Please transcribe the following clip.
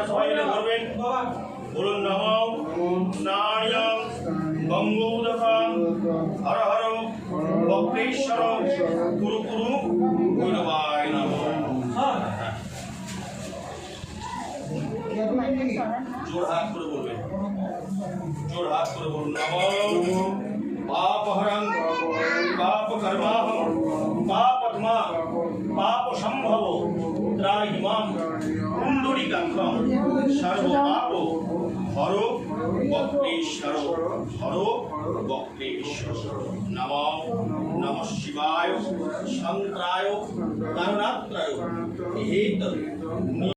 সবাই মিলে ধরবেন। বলুন নমঃ নারায়ণ গঙ্গোদকং হর হর বক্রেশ্বর গুরু গুরু ভৈরবায় নমঃ। জোর হাত করে বলবেন, জোর হাত করে বলুন নমঃ পাপহরং পাপকর্মাহং পাপত্মা পাপসম্ভব ত্রাহিমাং কুণ্ডলিকাক্ষং সর্বপাপ হর বক্রেশ্বর হর বক্রেশ্বর। নমঃ নমঃ শিবায় সন্ত্রায় কারণাত্রায় হেতু